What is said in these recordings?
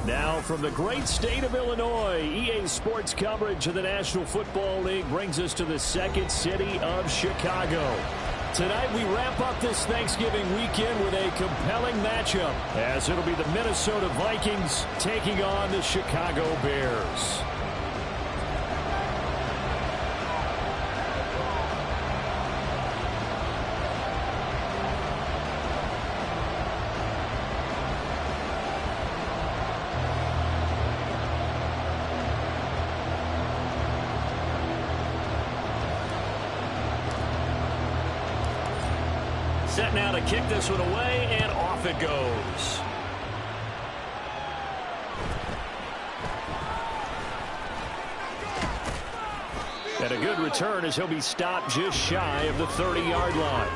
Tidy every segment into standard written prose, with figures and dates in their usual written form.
Now from the great state of Illinois, EA Sports coverage of the National Football League brings us to the second city of Chicago. Tonight we wrap up this Thanksgiving weekend with a compelling matchup, as it'll be the Minnesota Vikings taking on the Chicago Bears. Set now to kick this one away, and off it goes. And a good return as he'll be stopped just shy of the 30-yard line.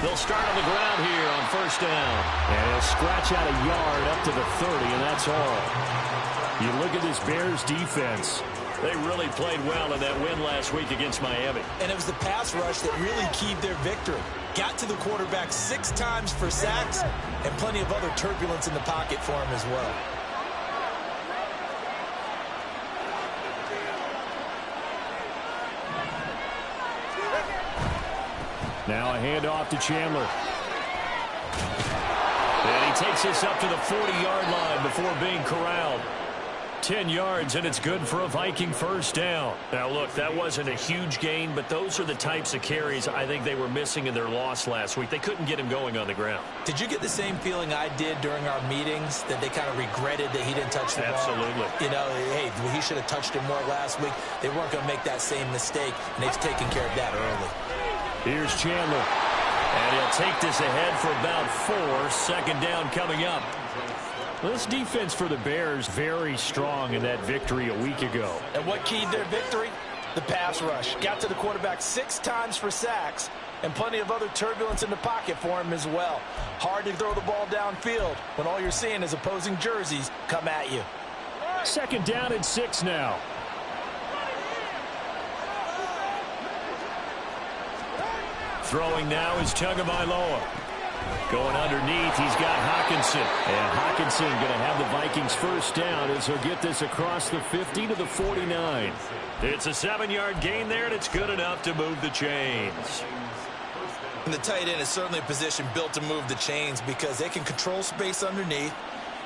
They'll start on the ground here on first down. And he'll scratch out a yard up to the 30, and that's all. You look at this Bears defense. They really played well in that win last week against Miami. And it was the pass rush that really keyed their victory. Got to the quarterback 6 times for sacks, and plenty of other turbulence in the pocket for him as well. Now a handoff to Chandler. And he takes this up to the 40-yard line before being corralled. 10 yards, and it's good for a Viking first down. Now, look, that wasn't a huge gain, but those are the types of carries I think they were missing in their loss last week. They couldn't get him going on the ground. Did you get the same feeling I did during our meetings, that they kind of regretted that he didn't touch the ball? Absolutely. You know, hey, he should have touched it more last week. They weren't going to make that same mistake, and they've taken care of that early. Here's Chandler. And he'll take this ahead for about 4. Second down coming up. Well, this defense for the Bears very strong in that victory a week ago. And what keyed their victory? The pass rush. Got to the quarterback 6 times for sacks, and plenty of other turbulence in the pocket for him as well. Hard to throw the ball downfield when all you're seeing is opposing jerseys come at you. Second down and 6 now. Throwing now is Tagovailoa. Going underneath, he's got Hockenson. And Hockenson going to have the Vikings first down as he'll get this across the 50 to the 49. It's a 7-yard gain there, and it's good enough to move the chains. And the tight end is certainly a position built to move the chains because they can control space underneath.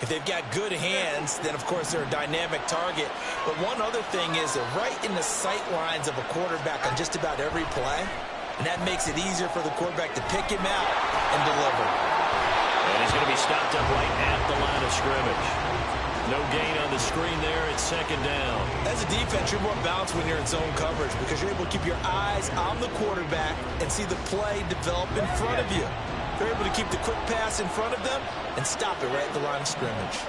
If they've got good hands, then, of course, they're a dynamic target. But one other thing is they're right in the sight lines of a quarterback on just about every play. And that makes it easier for the quarterback to pick him out and deliver. And he's going to be stopped up right at the line of scrimmage. No gain on the screen there. It's second down. As a defense, you're more balanced when you're in zone coverage because you're able to keep your eyes on the quarterback and see the play develop in front of you. They're able to keep the quick pass in front of them and stop it right at the line of scrimmage.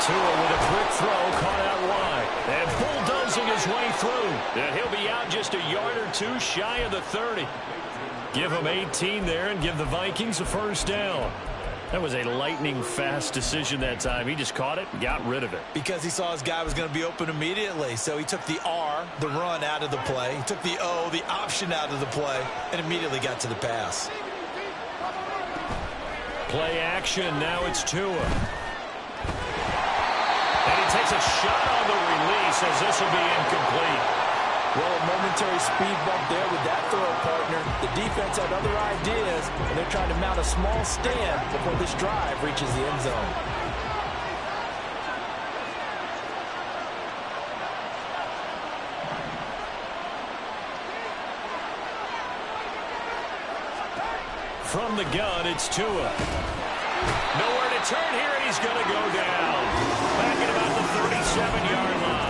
Tua with a quick throw, caught out wide. And bulldozing his way through. And he'll be out just a yard or 2 shy of the 30. Give him 18 there and give the Vikings a first down. That was a lightning-fast decision that time. He just caught it and got rid of it. Because he saw his guy was going to be open immediately. So he took the R, the run, out of the play. He took the O, the option, out of the play, and immediately got to the pass. Play action. Now it's Tua. And he takes a shot on the release as this will be incomplete. Well, a momentary speed bump there with that throw, partner. The defense had other ideas, and they're trying to mount a small stand before this drive reaches the end zone. From the gun, it's Tua. Nowhere to turn here, and he's going to go down. Back at about the 37-yard line.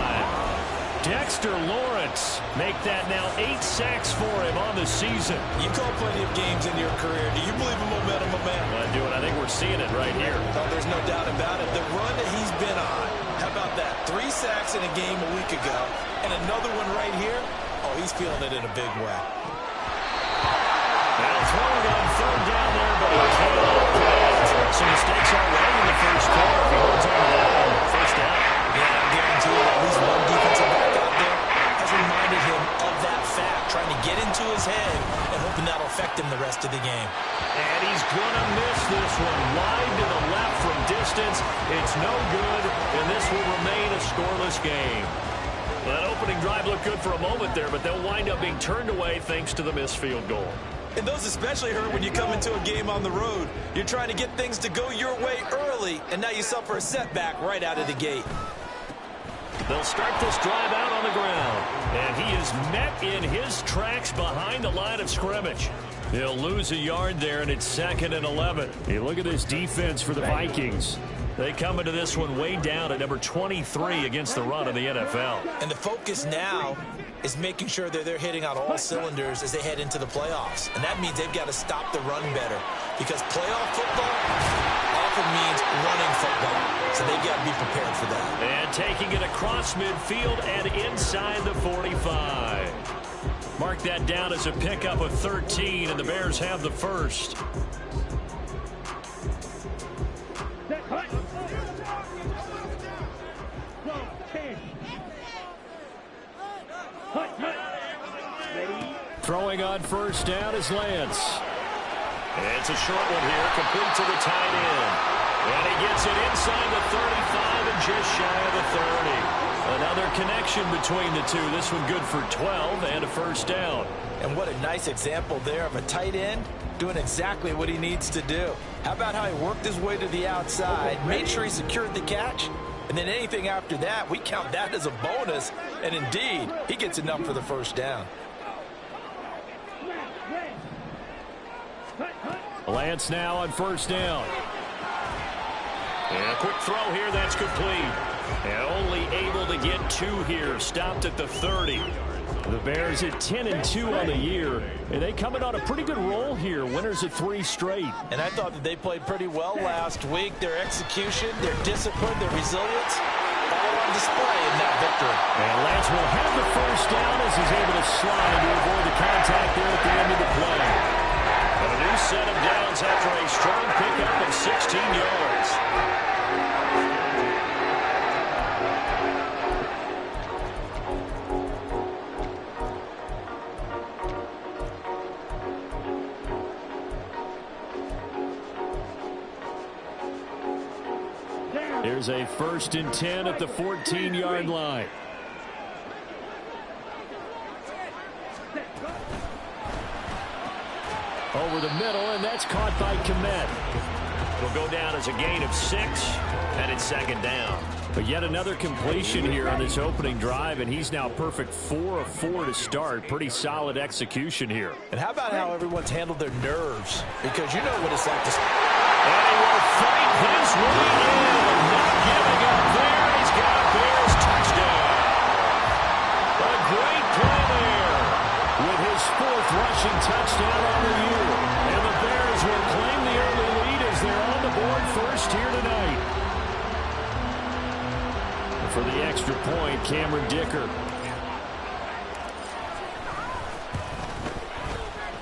Dexter Lawrence make that now 8 sacks for him on the season. You call plenty of games in your career. Do you believe in momentum, my man? I do, and I think we're seeing it right here. Oh, there's no doubt about it. The run that he's been on, how about that? 3 sacks in a game a week ago, and another one right here. Oh, he's feeling it in a big way. Now throwing on third down distance. It's no good, and this will remain a scoreless game. Well, that opening drive looked good for a moment there, but they'll wind up being turned away thanks to the missed field goal. And those especially hurt when you come into a game on the road. You're trying to get things to go your way early, and now you suffer a setback right out of the gate. They'll start this drive out on the ground. And he is met in his tracks behind the line of scrimmage. He'll lose a yard there, and it's 2nd and 11. Hey, look at this defense for the Vikings. They come into this one way down at number 23 against the run of the NFL. And the focus now is making sure that they're hitting on all cylinders as they head into the playoffs. And that means they've got to stop the run better, because playoff football often means running football. So they've got to be prepared for that. And taking it across midfield and inside the 45. Mark that down as a pickup of 13, and the Bears have the first. Throwing on first down is Lance. It's a short one here, complete to the tight end. And he gets it inside the 35 and just shy of the 30. Another connection between the two. This one good for 12 and a first down. And what a nice example there of a tight end doing exactly what he needs to do. How about how he worked his way to the outside, made sure he secured the catch, and then anything after that, we count that as a bonus. And indeed, he gets enough for the first down. Lance now on first down. And a quick throw here, that's complete. And only able to get 2 here, stopped at the 30. The Bears at 10-2 on the year, and they coming on a pretty good roll here, winners of 3 straight. And I thought that they played pretty well last week. Their execution, their discipline, their resilience, all on display in that victory. And Lance will have the first down as he's able to slide to avoid the contact there at the end of the play. A new set of downs after a strong pickup of 16 yards. Here's a 1st and 10 at the 14-yard line. Over the middle, and that's caught by Komet. It'll go down as a gain of 6, and it's 2nd down. But yet another completion here on this opening drive, and he's now perfect 4 of 4 to start. Pretty solid execution here. And how about how everyone's handled their nerves? Because you know what it's like to... And he will fight his way in. Not giving up there. He's got a Bears touchdown. A great play there with his 4th rushing touchdown on the year. And the Bears will claim the early lead as they're on the board first here tonight. For the extra point, Cameron Dicker.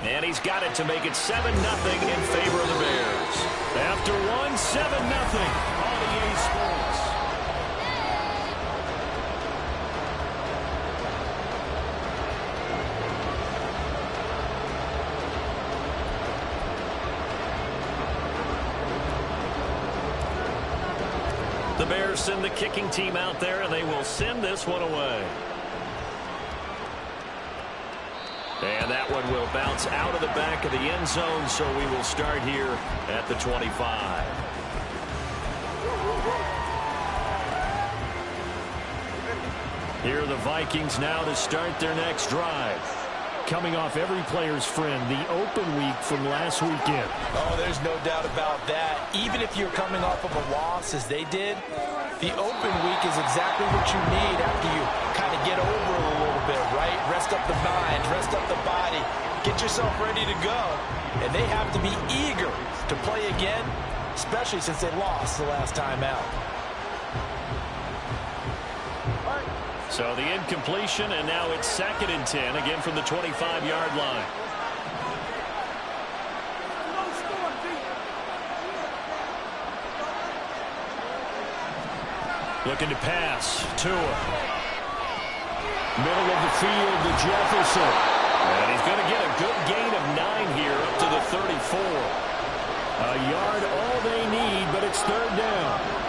And he's got it to make it 7-0 in favor of the Bears. After one, 7-0 on EA Sports. The Bears send the kicking team out there, and they will send this one away. And that one will bounce out of the back of the end zone, so we will start here at the 25. Here are the Vikings now to start their next drive. Coming off every player's friend, the open week from last weekend. Oh, there's no doubt about that. Even if you're coming off of a loss as they did, the open week is exactly what you need after you kind of get over it a little bit, right? Rest up the mind, rest up the body, get yourself ready to go. And they have to be eager to play again, especially since they lost the last time out. So the incompletion, and now it's 2nd and 10, again from the 25-yard line. Looking to pass. Tua. Middle of the field to Jefferson. And he's going to get a good gain of 9 here up to the 34. A yard all they need, but it's 3rd down.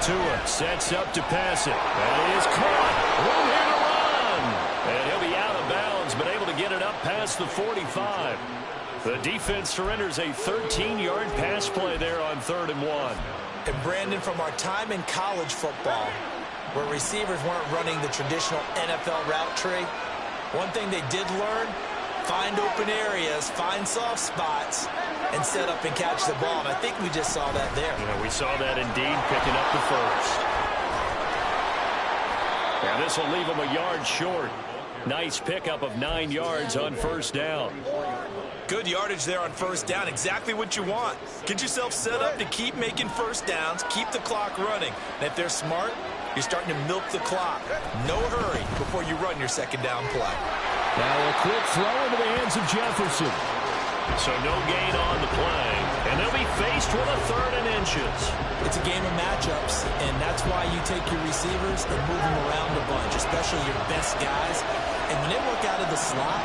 Tua sets up to pass it. That is caught. Room here to run. And he'll be out of bounds, but able to get it up past the 45. The defense surrenders a 13-yard pass play there on 3rd and 1. And Brandon, from our time in college football, where receivers weren't running the traditional NFL route tree, one thing they did learn, find open areas, find soft spots, and set up and catch the ball. And I think we just saw that there. Yeah, we saw that indeed, picking up the first. And this will leave him a yard short. Nice pickup of 9 yards on 1st down. Good yardage there on 1st down. Exactly what you want. Get yourself set up to keep making 1st downs, keep the clock running. And if they're smart, you're starting to milk the clock. No hurry before you run your 2nd down play. Now a quick throw into the hands of Jefferson. So no gain on the play. And they'll be faced with a 3rd and inches. It's a game of matchups, and that's why you take your receivers and move them around a bunch, especially your best guys. And when they work out of the slot,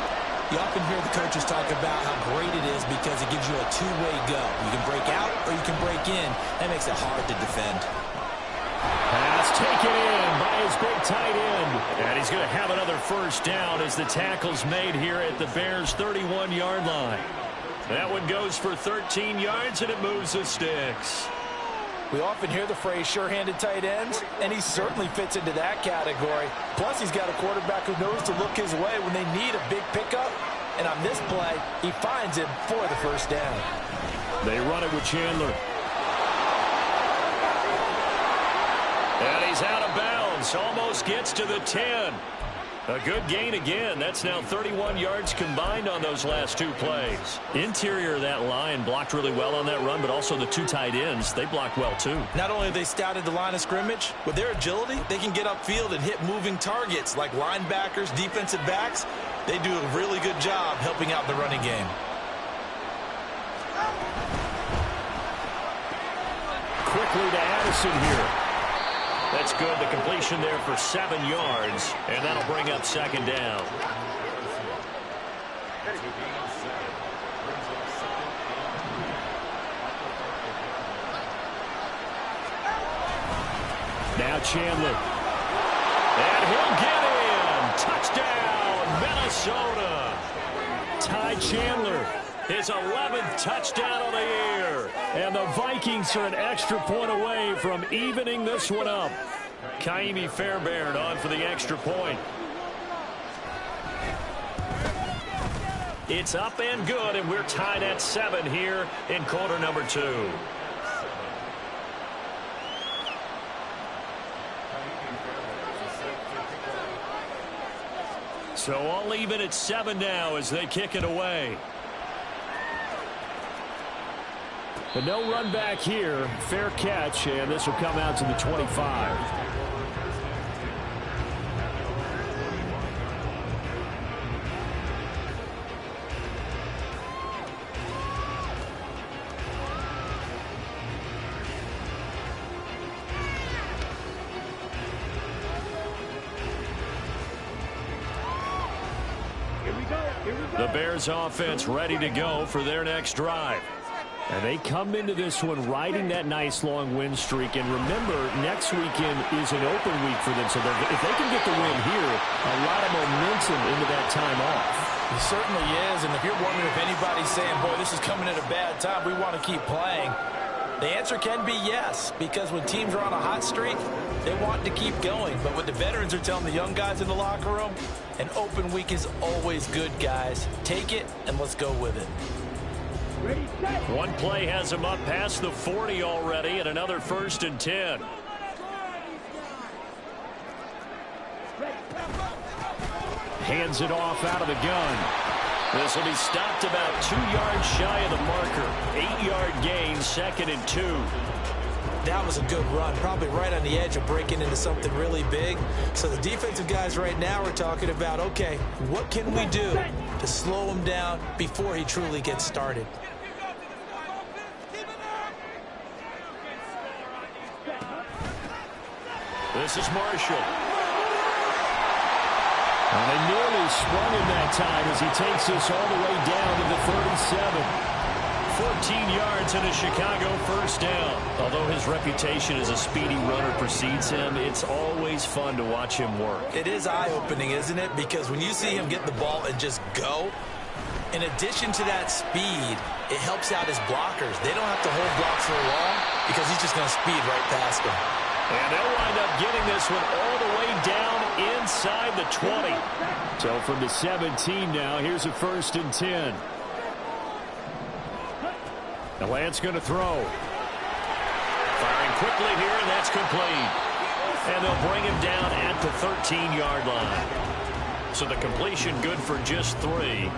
you often hear the coaches talk about how great it is because it gives you a two-way go. You can break out or you can break in. That makes it hard to defend. Pass taken in by his big tight end. And he's going to have another 1st down as the tackle's made here at the Bears' 31-yard line. That one goes for 13 yards, and it moves the sticks. We often hear the phrase sure-handed tight ends, and he certainly fits into that category. Plus, he's got a quarterback who knows to look his way when they need a big pickup. And on this play, he finds him for the 1st down. They run it with Chandler. And he's out of bounds. Almost gets to the 10. A good gain again. That's now 31 yards combined on those last 2 plays. Interior of that line blocked really well on that run, but also the 2 tight ends, they blocked well too. Not only have they scouted the line of scrimmage, with their agility, they can get upfield and hit moving targets like linebackers, defensive backs. They do a really good job helping out the running game. Quickly to Addison here. That's good. The completion there for 7 yards, and that'll bring up 2nd down. Now Chandler. And he'll get in. Touchdown, Minnesota. Ty Chandler, his 11th touchdown of the year. And the Vikings are an extra point away from evening this one up. Kaimi Fairbairn on for the extra point. It's up and good, and we're tied at 7 here in quarter number 2. So all even at 7 now as they kick it away. But no run back here. Fair catch, and this will come out to the 25. The Bears offense ready to go for their next drive. And they come into this one riding that nice long win streak. And remember, next weekend is an open week for them. So if they can get the win here, a lot of momentum into that time off. It certainly is. And if you're wondering if anybody's saying, boy, this is coming at a bad time, we want to keep playing, the answer can be yes. Because when teams are on a hot streak, they want to keep going. But what the veterans are telling the young guys in the locker room, an open week is always good, guys. Take it, and let's go with it. One play has him up past the 40 already, and another 1st and 10. Hands it off out of the gun. This will be stopped about 2 yards shy of the marker. 8-yard gain, 2nd and 2. That was a good run, probably right on the edge of breaking into something really big. So the defensive guys right now are talking about, okay, what can we do to slow him down before he truly gets started? This is Marshall. And they nearly sprung him that time as he takes this all the way down to the 37. 14 yards and a Chicago first down. Although his reputation as a speedy runner precedes him, it's always fun to watch him work. It is eye-opening, isn't it? Because when you see him get the ball and just go, in addition to that speed, it helps out his blockers. They don't have to hold blocks for long because he's just going to speed right past them. And they'll wind up getting this one all the way down inside the 20. So from the 17 now, here's a 1st and 10. Now Lance going to throw. Firing quickly here, and that's complete. And they'll bring him down at the 13-yard line. So the completion good for just 3.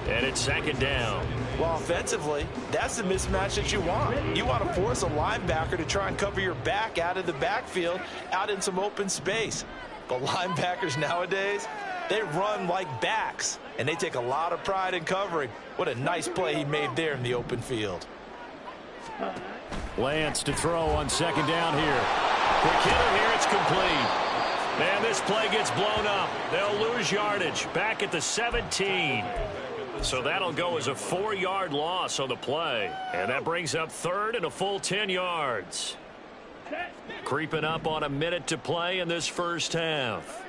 And it's 2nd down. Well, offensively, that's the mismatch that you want. You want to force a linebacker to try and cover your back out of the backfield, out in some open space. But linebackers nowadays, they run like backs, and they take a lot of pride in covering. What a nice play he made there in the open field. Lance to throw on 2nd down here. Quick hitter here, it's complete. Man, this play gets blown up. They'll lose yardage back at the 17. So that'll go as a 4-yard loss on the play. And that brings up 3rd and a full 10 yards. Creeping up on a minute to play in this first half.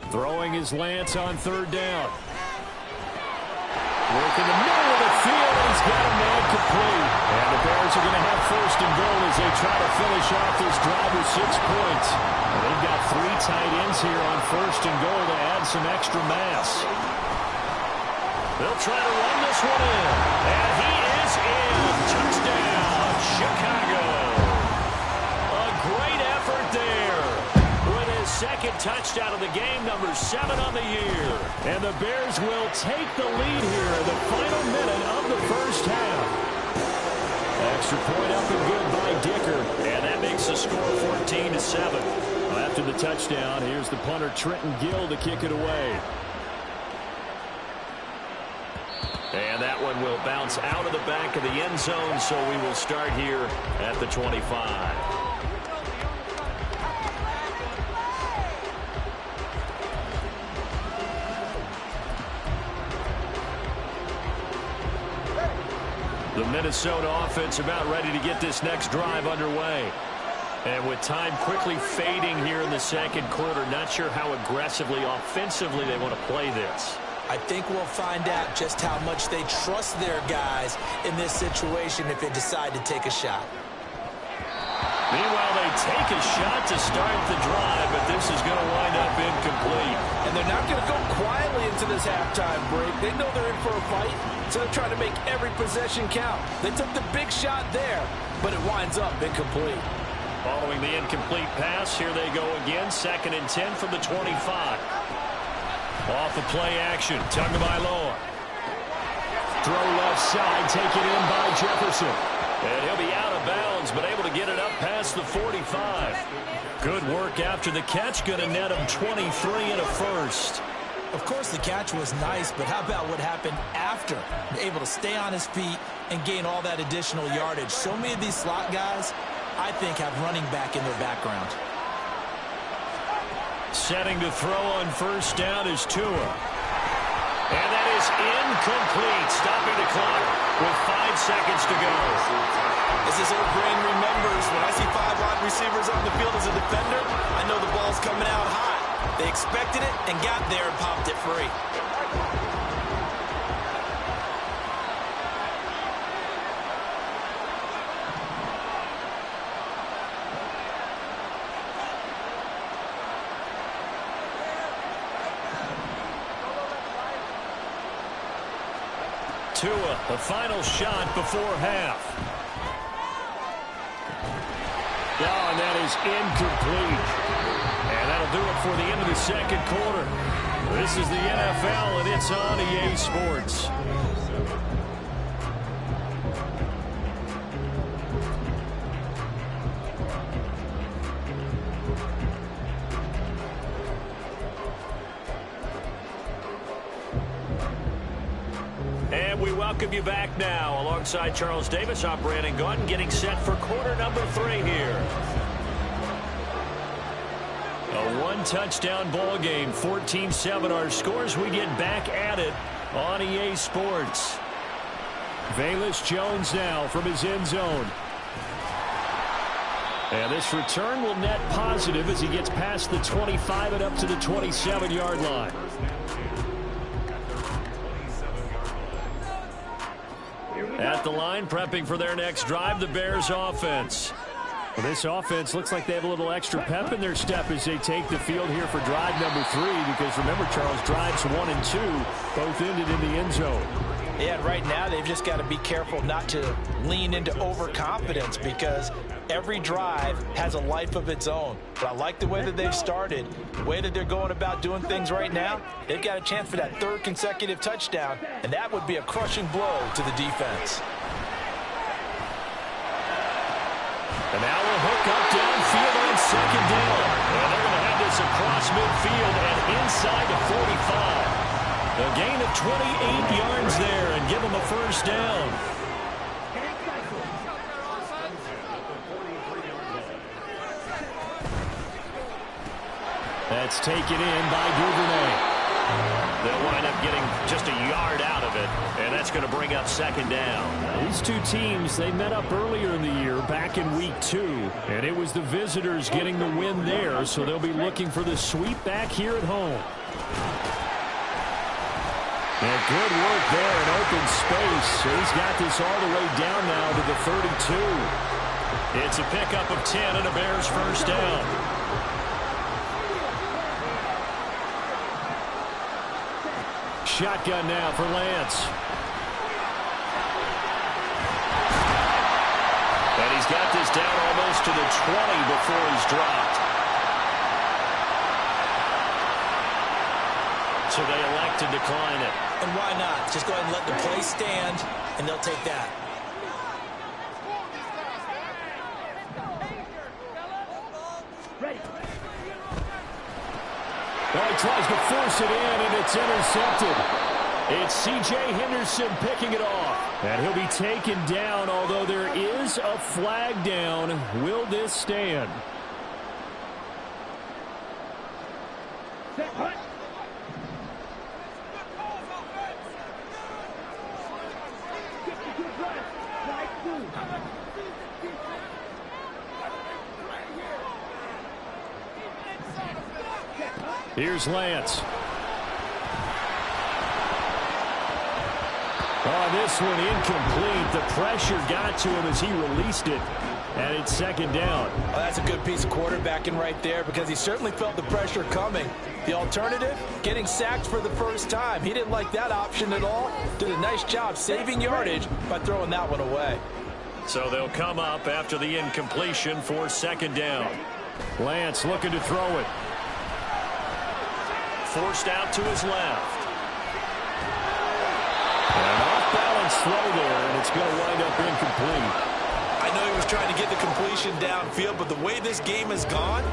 Throwing is Lance on 3rd down. Work in the middle of the field, and he's got a man complete. And the Bears are going to have 1st and goal as they try to finish off this drive with 6 points. And they've got 3 tight ends here on 1st and goal to add some extra mass. They'll try to run this one in. And he is in. Touchdown, Chicago. A great effort there. With his 2nd touchdown of the game, number 7 on the year. And the Bears will take the lead here in the final minute of the first half. Extra point up and good by Dicker. And that makes the score 14-7. After the touchdown, here's the punter Trenton Gill to kick it away. And that one will bounce out of the back of the end zone, so we will start here at the 25. The Minnesota offense about ready to get this next drive underway. And with time quickly fading here in the 2nd quarter, not sure how aggressively, offensively they want to play this. I think we'll find out just how much they trust their guys in this situation if they decide to take a shot. Meanwhile, they take a shot to start the drive, but this is going to wind up incomplete. And they're not going to go quietly into this halftime break. They know they're in for a fight, so they're trying to make every possession count. They took the big shot there, but it winds up incomplete. Following the incomplete pass, here they go again, 2nd and 10 from the 25. Off the play action, Tagovailoa. Throw left side, taken in by Jefferson. And he'll be out of bounds, but able to get it up past the 45. Good work after the catch, going to net him 23 and a 1st. Of course, the catch was nice, but how about what happened after? Able to stay on his feet and gain all that additional yardage. So many of these slot guys, I think, have running back in their background. Setting to throw on 1st down is Tua. And that is incomplete, stopping the clock with 5 seconds to go. As his old brain remembers, when I see 5 wide receivers on the field as a defender, I know the ball's coming out hot. They expected it and got there and popped it free. Tua, the final shot before half. Oh, and that is incomplete. And that'll do it for the end of the 2nd quarter. This is the NFL, and it's on EA Sports. And we welcome you back now. Alongside Charles Davis, I'm Brandon Gaudin, getting set for quarter number 3 here. A one-touchdown ball game. 14-7 our scores. We get back at it on EA Sports. Velus Jones now from his end zone. And this return will net positive as he gets past the 25 and up to the 27-yard line. At the line, prepping for their next drive, the Bears offense. Well, this offense looks like they have a little extra pep in their step as they take the field here for drive number 3, because remember, Charles, drives 1 and 2 both ended in the end zone. Yeah, right now they've just got to be careful not to lean into overconfidence, because every drive has a life of its own. But I like the way that they've started, the way that they're going about doing things right now. They've got a chance for that 3rd consecutive touchdown, and that would be a crushing blow to the defense. And now we'll hook up downfield on 2nd down. And they're going to have this across midfield and inside the 45. A gain of 28 yards there and give them a 1st down. That's taken in by Duvernay. They'll wind up getting just a yard out of it, and that's going to bring up 2nd down. These two teams, they met up earlier in the year, back in week 2, and it was the visitors getting the win there, so they'll be looking for the sweep back here at home. And good work there in open space. He's got this all the way down now to the 32. It's a pickup of 10 and a Bears 1st down. Shotgun now for Lance. And he's got this down almost to the 20 before he's dropped. So they elect to decline it. And why not? Just go ahead and let the play stand, and they'll take that. Well, he tries to force it in, and it's intercepted. It's C.J. Henderson picking it off. And he'll be taken down, although there is a flag down. Will this stand? Here's Lance. Oh, this one incomplete. The pressure got to him as he released it. And it's 2nd down. Well, that's a good piece of quarterbacking right there, because he certainly felt the pressure coming. The alternative, getting sacked for the 1st time. He didn't like that option at all. Did a nice job saving yardage by throwing that one away. So they'll come up after the incompletion for 2nd down. Lance looking to throw it. Forced out to his left. An off-balance throw there, and it's going to wind up incomplete. I know he was trying to get the completion downfield, but the way this game has gone,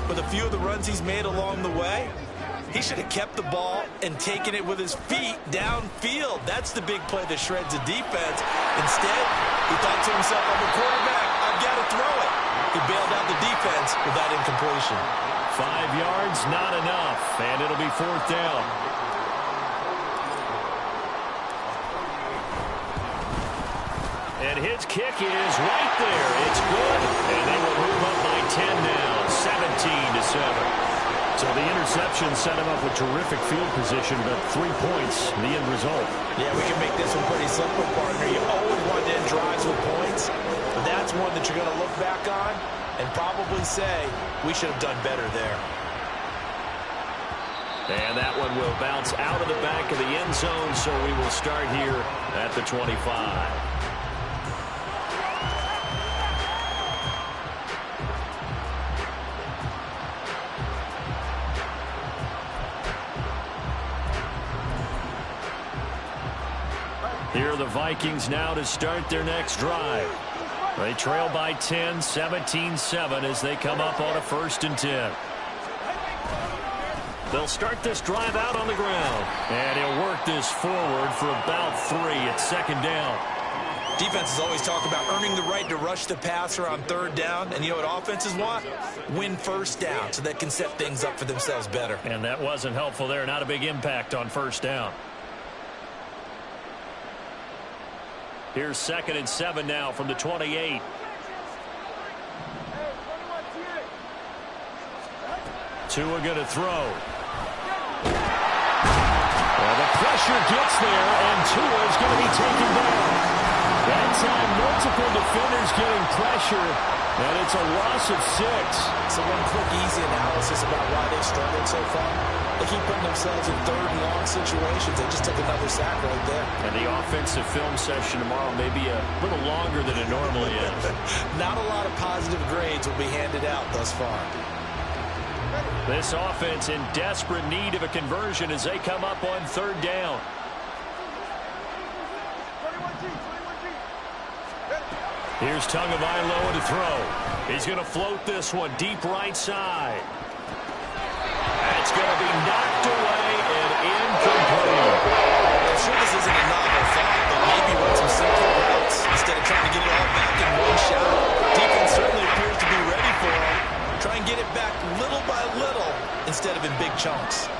with a few of the runs he's made along the way, he should have kept the ball and taken it with his feet downfield. That's the big play that shreds the defense. Instead, he thought to himself, I'm a quarterback, I've got to throw it. He bailed out the defense with that incompletion. 5 yards, not enough, and it'll be 4th down. And his kick is right there. It's good, and they will move up by 10 now, 17-7. So the interception set him up with terrific field position, but 3 points, the end result. Yeah, we can make this one pretty simple, partner. You always want to end drives with points, but that's one that you're going to look back on and probably say, we should have done better there. And that one will bounce out of the back of the end zone, so we will start here at the 25. Here are the Vikings now to start their next drive. They trail by 10, 17-7 as they come up on a 1st and 10. They'll start this drive out on the ground. And he'll work this forward for about 3 at 2nd down. Defenses always talk about earning the right to rush the passer on third down. And you know what offenses want? Win first down so they can set things up for themselves better. And that wasn't helpful there. Not a big impact on first down. Here's 2nd and 7 now from the 28. Tua going to throw. Well, the pressure gets there, and Tua is going to be taken down. That time, multiple defenders getting pressure, and it's a loss of 6. So one quick, easy analysis about why they've struggled so far. They keep putting themselves in third and long situations. They just took another sack right there. And the offensive film session tomorrow may be a little longer than it normally is. Not a lot of positive grades will be handed out thus far. This offense in desperate need of a conversion as they come up on third down. Here's Tagovailoa to throw. He's going to float this one deep right side. That's going to be knocked away and incomplete. I'm sure this isn't a novel thought, but maybe run some simple routes instead of trying to get it all back in one shot. Defense certainly appears to be ready for him. Try and get it back little by little instead of in big chunks.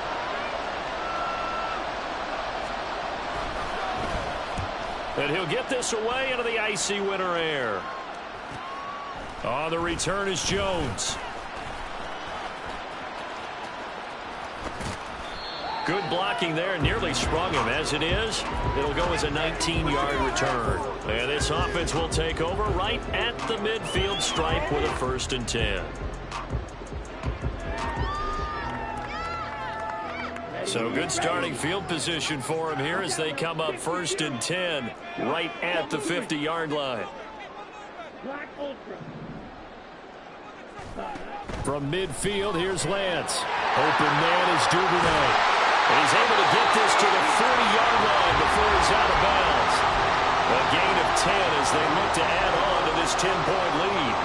And he'll get this away into the icy winter air. On the return is Jones. Good blocking there, nearly sprung him. As it is, it'll go as a 19-yard return. And this offense will take over right at the midfield stripe with a 1st and 10. So good starting field position for him here as they come up 1st and 10 right at the 50-yard line. From midfield, here's Lance. Open man is Duvernay. And he's able to get this to the 40-yard line before he's out of bounds. A gain of 10 as they look to add on to this 10-point lead.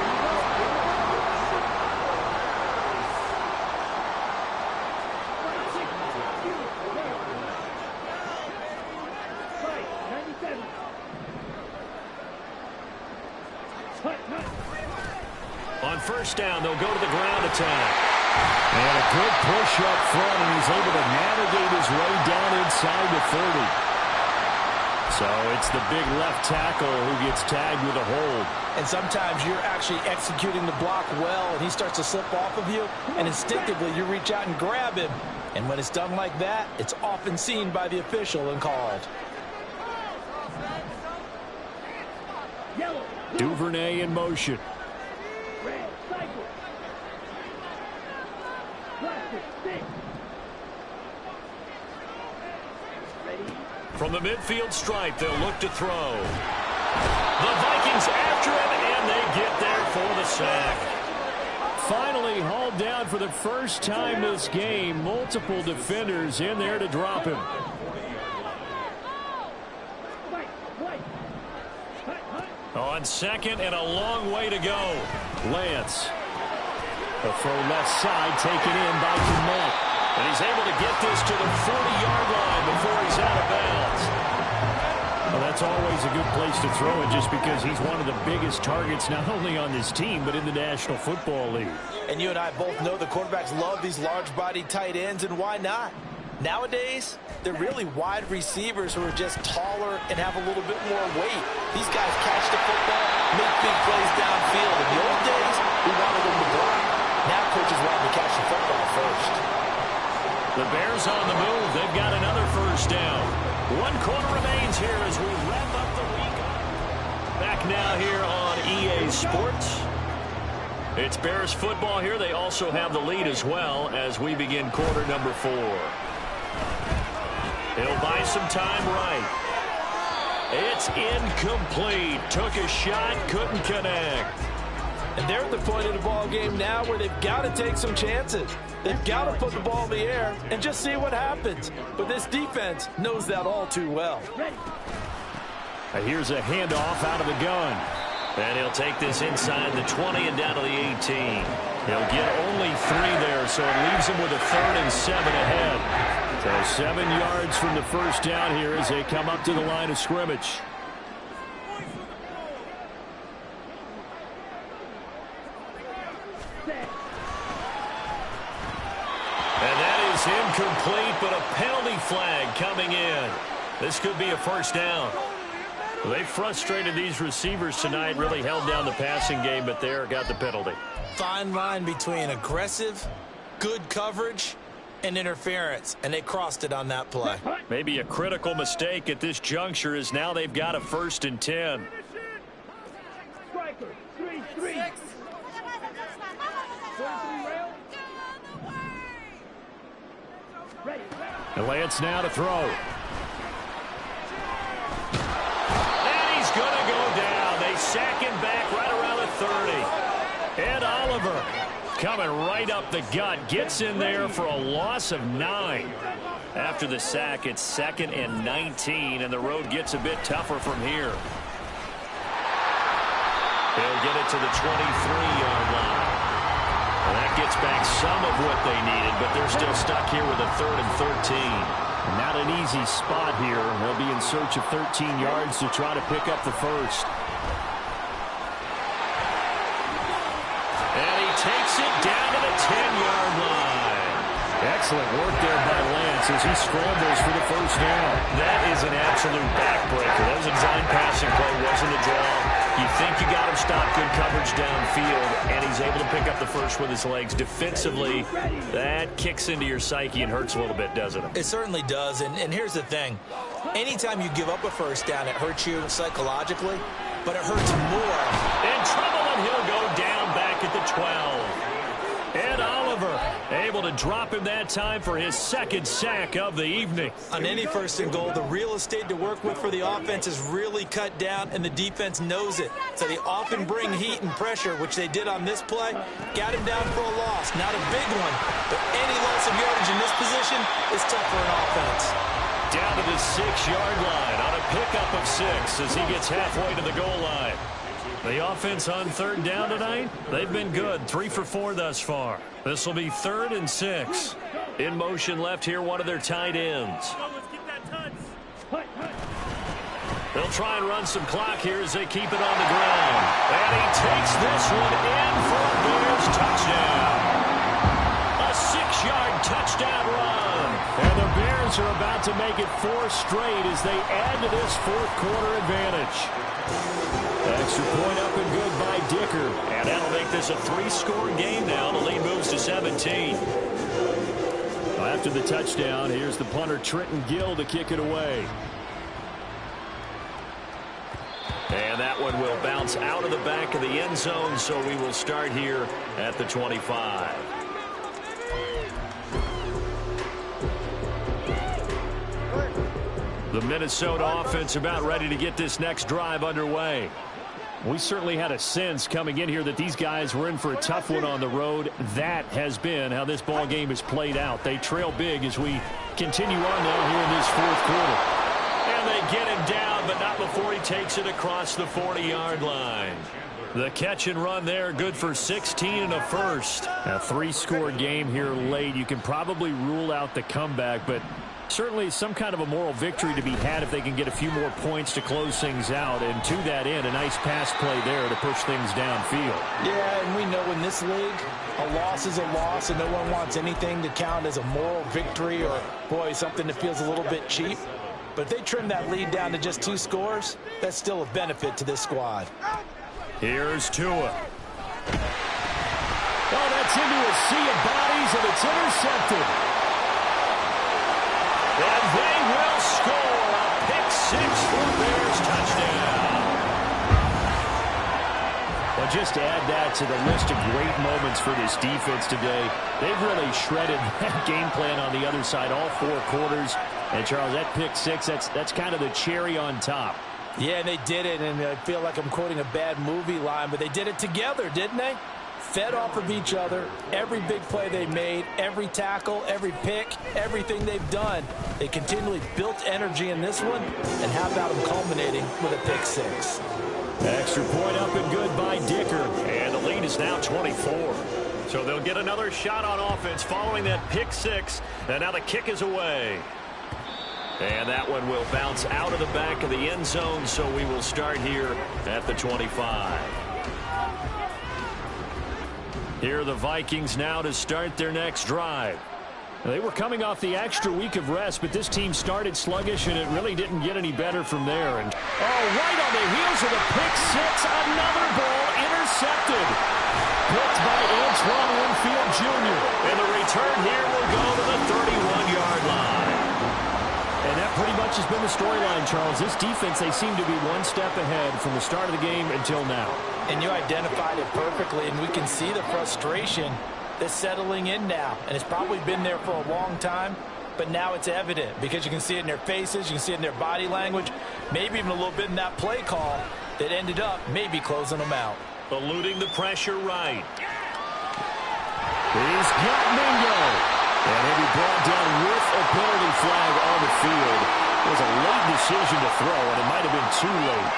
On 1st down, they'll go to the ground attack. And a good push up front, and he's able to navigate his way down inside the 30. So it's the big left tackle who gets tagged with a hold. And sometimes you're actually executing the block well, and he starts to slip off of you, and instinctively you reach out and grab him. And when it's done like that, it's often seen by the official and called. Duvernay in motion. From the midfield stripe, they'll look to throw. The Vikings after him, and they get there for the sack. Finally hauled down for the first time this game. Multiple defenders in there to drop him. On 2nd and a long way to go. Lance. A throw left side taken in by Komet. And he's able to get this to the 40-yard line before he's out of bounds. Well, that's always a good place to throw it just because he's one of the biggest targets not only on this team but in the National Football League. And you and I both know the quarterbacks love these large-bodied tight ends, and why not? Nowadays, they're really wide receivers who are just taller and have a little bit more weight. These guys catch the football, make big plays downfield. In the old days, we wanted them to block. Now coaches want them to catch the football first. The Bears on the move. They've got another 1st down. 1 quarter remains here as we wrap up the week. Back now here on EA Sports. It's Bears football here. They also have the lead as well as we begin quarter number 4. He'll buy some time right. It's incomplete. Took a shot, couldn't connect. And they're at the point of the ball game now where they've got to take some chances. They've got to put the ball in the air and just see what happens. But this defense knows that all too well. Here's a handoff out of the gun. And he'll take this inside the 20 and down to the 18. He'll get only 3 there, so it leaves him with a 3rd and 7 ahead. So 7 yards from the 1st down here as they come up to the line of scrimmage. incomplete, but a penalty flag coming in. This could be a first down. They frustrated these receivers tonight, really held down the passing game, but there got the penalty. Fine line between aggressive, good coverage, and interference, and they crossed it on that play. Maybe a critical mistake at this juncture is now they've got a 1st and 10. And Lance now to throw. And he's going to go down. They sack him back right around the 30. Ed Oliver coming right up the gut. Gets in there for a loss of 9. After the sack, it's 2nd and 19, and the road gets a bit tougher from here. They'll get it to the 23-yard line. And that gets back some of what they needed, but they're still stuck here with a 3rd and 13. Not an easy spot here. They'll be in search of 13 yards to try to pick up the first. And he takes it down to the 10-yard line. Excellent work there by Lance as he scrambles for the first down. That is an absolute backbreaker. That was a design passing play, wasn't a draw. You think you got him stopped, good coverage downfield, and he's able to pick up the first with his legs. Defensively, that kicks into your psyche and hurts a little bit, doesn't it? It certainly does, and here's the thing. Anytime you give up a first down, it hurts you psychologically, but it hurts more. In trouble, and he'll go down back at the 12. Ed Oliver able to drop him that time for his 2nd sack of the evening. On any 1st and goal, the real estate to work with for the offense is really cut down, and the defense knows it. So they often bring heat and pressure, which they did on this play. Got him down for a loss. Not a big one, but any loss of yardage in this position is tough for an offense. Down to the 6-yard line on a pickup of 6 as he gets halfway to the goal line. The offense on 3rd down tonight, they've been good. 3 for 4 thus far. This will be 3rd and 6. In motion left here, one of their tight ends. They'll try and run some clock here as they keep it on the ground. And he takes this one in for a Bears touchdown. A 6-yard touchdown run. And the Bears are about to make it 4 straight as they add to this 4th quarter advantage. Extra point up and good by Dicker. And that'll make this a 3-score game now. The lead moves to 17. After the touchdown, here's the punter Trenton Gill to kick it away. And that one will bounce out of the back of the end zone, so we will start here at the 25. The Minnesota offense about ready to get this next drive underway. We certainly had a sense coming in here that these guys were in for a tough one on the road. That has been how this ball game has played out. They trail big as we continue on now here in this 4th quarter. And they get him down, but not before he takes it across the 40-yard line. The catch and run there, good for 16 and a first. A 3-score game here late. You can probably rule out the comeback, but certainly some kind of a moral victory to be had if they can get a few more points to close things out. And to that end, a nice pass play there to push things downfield. Yeah, and we know in this league, a loss is a loss, and no one wants anything to count as a moral victory or, boy, something that feels a little bit cheap. But if they trim that lead down to just 2 scores, that's still a benefit to this squad. Here's Tua. Oh, that's into a sea of bodies, and it's intercepted. And they will score a pick 6 for Bears touchdown. Well, just to add that to the list of great moments for this defense today, they've really shredded that game plan on the other side all 4 quarters. And, Charles, that pick 6, that's kind of the cherry on top. Yeah, they did it, and I feel like I'm quoting a bad movie line, but they did it together, didn't they? Fed off of each other, every big play they made, every tackle, every pick, everything they've done. They continually built energy in this one, and how about them culminating with a pick 6? Extra point up and good by Dicker, and the lead is now 24. So they'll get another shot on offense following that pick 6, and now the kick is away. And that one will bounce out of the back of the end zone, so we will start here at the 25. Here are the Vikings now to start their next drive. They were coming off the extra week of rest, but this team started sluggish, and it really didn't get any better from there. And right on the heels of the pick six, another ball intercepted. Picked by Antoine Winfield Jr. And the return here will go to the 31-yard line. And that pretty much has been the storyline, Charles. This defense, they seem to be one step ahead from the start of the game until now. And you identified it perfectly, and we can see the frustration that's settling in now. And it's probably been there for a long time, but now it's evident because you can see it in their faces, you can see it in their body language, maybe even a little bit in that play call that ended up maybe closing them out. Eluding the pressure right. He's got Mingo. And he'll be brought down with a penalty flag on the field. It was a late decision to throw, and it might have been too late.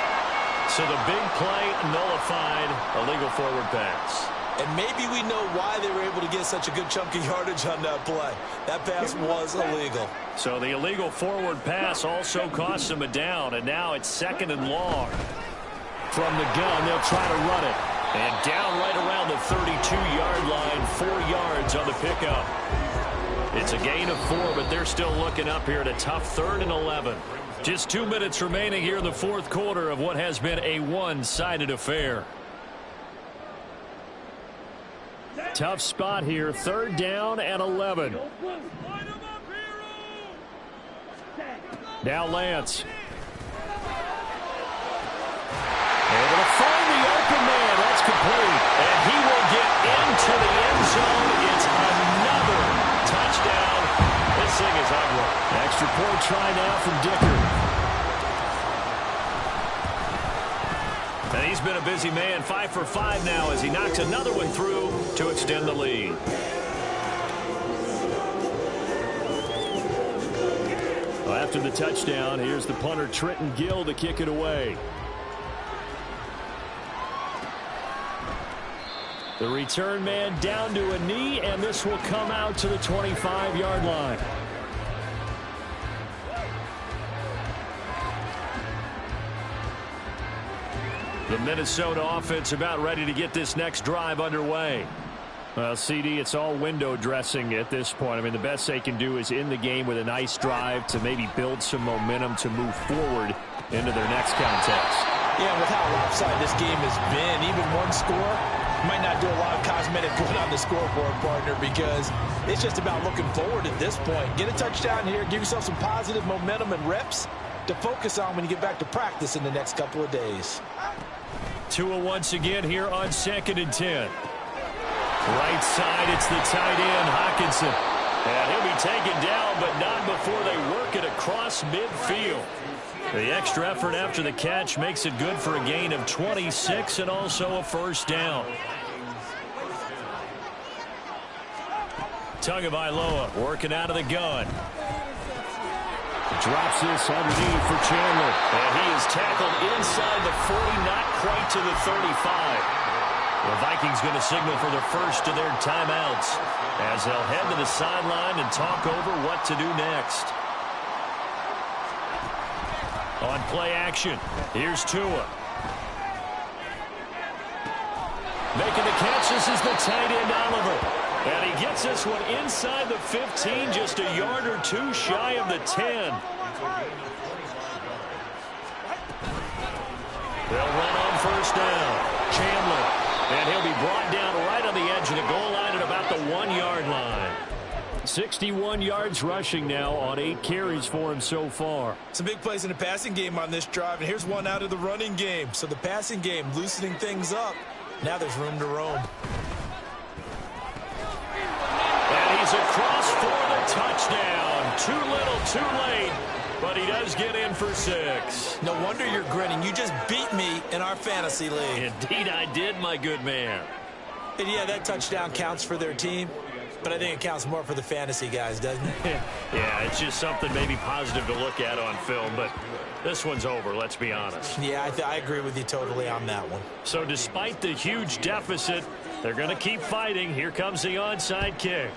So the big play nullified, a legal forward pass. And maybe we know why they were able to get such a good chunk of yardage on that play. That pass was illegal. So the illegal forward pass also cost them a down, and now it's 2nd and long. From the gun, they'll try to run it. And down right around the 32-yard line, 4 yards on the pickup. It's a gain of 4, but they're still looking up here at a tough 3rd and 11. Just 2 minutes remaining here in the 4th quarter of what has been a one-sided affair. Tough spot here, 3rd down and 11. Now Lance. Able to find the open man. That's complete. And he will get into the end zone. It's another touchdown. This thing is ugly. Extra point try now from Dicker. And he's been a busy man. 5 for 5 now as he knocks another one through to extend the lead. Well, after the touchdown, here's the punter Trenton Gill to kick it away. The return man down to a knee, and this will come out to the 25-yard line. The Minnesota offense about ready to get this next drive underway. Well, CD, it's all window dressing at this point. I mean, the best they can do is end the game with a nice drive to maybe build some momentum to move forward into their next contest. Yeah, with how lopsided this game has been, even one score might not do a lot of cosmetic good on the scoreboard, partner, because it's just about looking forward at this point. Get a touchdown here, give yourself some positive momentum and reps to focus on when you get back to practice in the next couple of days. Tua once again here on 2nd and 10. Right side, it's the tight end, Hockenson. And he'll be taken down, but not before they work it across midfield. The extra effort after the catch makes it good for a gain of 26 and also a 1st down. Tagovailoa working out of the gun. Drops this underneath for Chandler. And he is tackled inside the 40, not quite to the 35. The Vikings going to signal for their first of their timeouts as they'll head to the sideline and talk over what to do next. On play action, here's Tua. Making the catch, this is the tight end Oliver. And he gets this one inside the 15, just a yard or two shy of the 10. They'll run on 1st down. Chandler. And he'll be brought down right on the edge of the goal line at about the 1-yard line. 61 yards rushing now on 8 carries for him so far. Some big plays in the passing game on this drive, and here's one out of the running game. So the passing game loosening things up. Now there's room to roam. And he's across for the touchdown. Too little, too late. But he does get in for 6. No wonder you're grinning. You just beat me in our fantasy league. Indeed I did, my good man. And yeah, that touchdown counts for their team, but I think it counts more for the fantasy guys, doesn't it? Yeah, it's just something maybe positive to look at on film, but this one's over, let's be honest. Yeah, I agree with you totally on that one. So despite the huge deficit, they're going to keep fighting. Here comes the onside kick.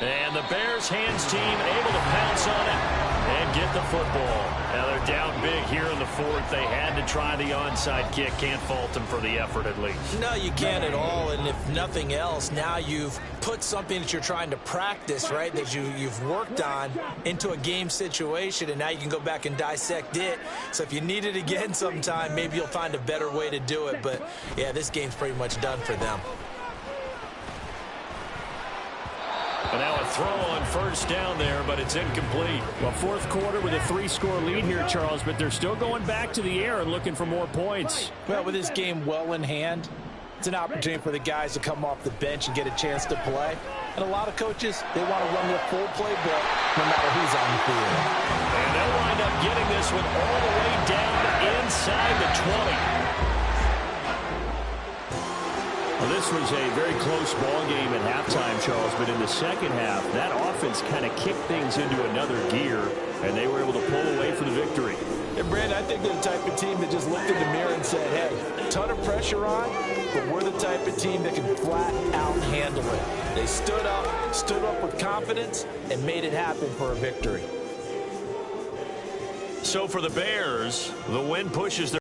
And the Bears hands team able to pounce on it. And get the football. Now they're down big here in the fourth. They had to try the onside kick. Can't fault them for the effort at least. No, you can't at all. And if nothing else, now you've put something that you're trying to practice, right, that you've worked on into a game situation, and now you can go back and dissect it. So if you need it again sometime, maybe you'll find a better way to do it. But, yeah, this game's pretty much done for them. And now a throw on first down there, but it's incomplete. Well, fourth quarter with a 3-score lead here, Charles, but they're still going back to the air and looking for more points. Well, with this game well in hand, it's an opportunity for the guys to come off the bench and get a chance to play. And a lot of coaches, they want to run their full playbook no matter who's on the field. And they'll wind up getting this one all the way down inside the 20. Well, this was a very close ball game at halftime, Charles, but in the second half, that offense kind of kicked things into another gear, and they were able to pull away for the victory. And, Brandon, I think they're the type of team that just looked in the mirror and said, hey, ton of pressure on, but we're the type of team that can flat out handle it. They stood up with confidence, and made it happen for a victory. So for the Bears, the win pushes their